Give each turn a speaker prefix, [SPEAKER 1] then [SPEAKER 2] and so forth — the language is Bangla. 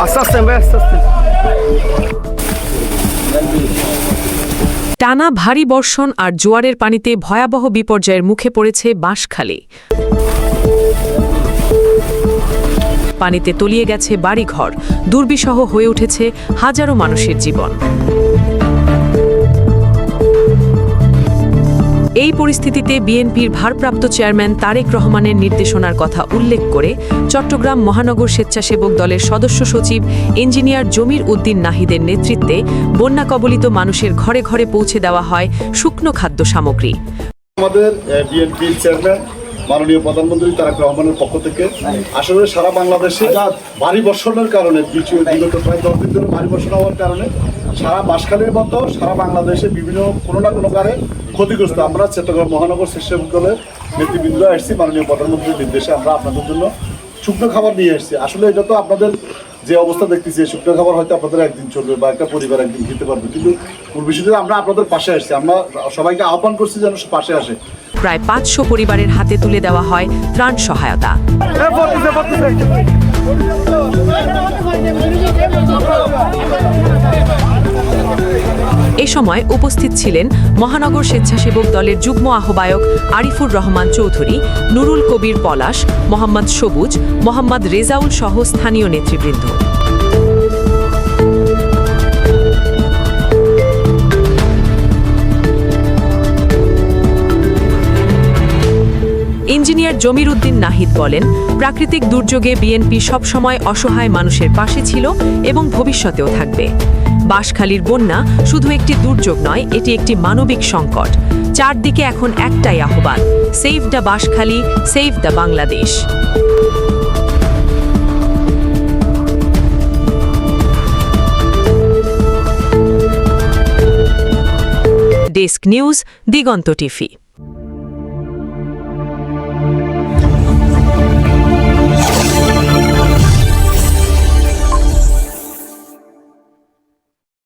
[SPEAKER 1] আস্তে আস্তে ভাই, আস্তে আস্তে।
[SPEAKER 2] টানা ভারী বর্ষণ আর জোয়ারের পানিতে ভয়াবহ বিপর্যয়ের মুখে পড়েছে বাঁশখালী। পানিতে তলিয়ে গেছে বাড়িঘর, দুর্বিষহ হয়ে উঠেছে হাজারো মানুষের জীবন। এই পরিস্থিতিতে বিএনপির ভারপ্রাপ্ত চেয়ারম্যান তারেক রহমানের নির্দেশনার কথা উল্লেখ করে চট্টগ্রাম মহানগর স্বেচ্ছাসেবক দলের সদস্য সচিব ইঞ্জিনিয়ার জমির উদ্দিন নাহিদের নেতৃত্বে বন্যা কবলিত মানুষের ঘরে ঘরে পৌঁছে দেওয়া হয় শুকনো খাদ্য সামগ্রী।
[SPEAKER 3] আমাদের বিএনপির চেয়ারম্যান মাননীয় প্রধানমন্ত্রী তারেক রহমানের পক্ষ থেকে আসলে সারা বাংলাদেশে ভারী বর্ষণের কারণে বিগত প্রায় 10 দিন ধরে ভারী বর্ষণ হওয়ার কারণে সারা বাঁশখালীর মতো সারা বাংলাদেশে বিভিন্ন কোনো না কোনো কারে ক্ষতিগ্রস্ত। আমরা চট্টগ্রাম মহানগর স্বেচ্ছাসেবক দলের নেতৃবৃন্দ আসছি, মাননীয় প্রধানমন্ত্রীর নির্দেশে আমরা আপনাদের জন্য শুকনো খাবার নিয়ে এসেছি। আসলে এটা তো আপনাদের যে অবস্থা দেখতেছি, শুকনো খাবার হয়তো আপনাদের একদিন চলবে বা একটা পরিবার একদিন খেতে পারবে, কিন্তু মূল বিষয়টা আমরা আপনাদের পাশে আসছি। আমরা সবাইকে আহ্বান করছি যেন পাশে আসে।
[SPEAKER 2] প্রায় 500 পরিবারের হাতে তুলে দেওয়া হয় ত্রাণ সহায়তা। এ সময় উপস্থিত ছিলেন মহানগর স্বেচ্ছাসেবক দলের যুগ্ম আহ্বায়ক আরিফুর রহমান চৌধুরী, নুরুল কবির পলাশ, মোহাম্মদ সবুজ, মোহাম্মদ রেজাউল সহ স্থানীয় নেতৃবৃন্দ। ইঞ্জিনিয়ার জমির উদ্দিন নাহিদ বলেন, প্রাকৃতিক দুর্যোগে বিএনপি সবসময় অসহায় মানুষের পাশে ছিল এবং ভবিষ্যতেও থাকবে। বাঁশখালীর বন্যা শুধু একটি দুর্যোগ নয়, এটি একটি মানবিক সংকট। চারদিকে এখন একটাই আহ্বান, save the Banshkhali, save the Bangladesh. Desk news, Diganta TV.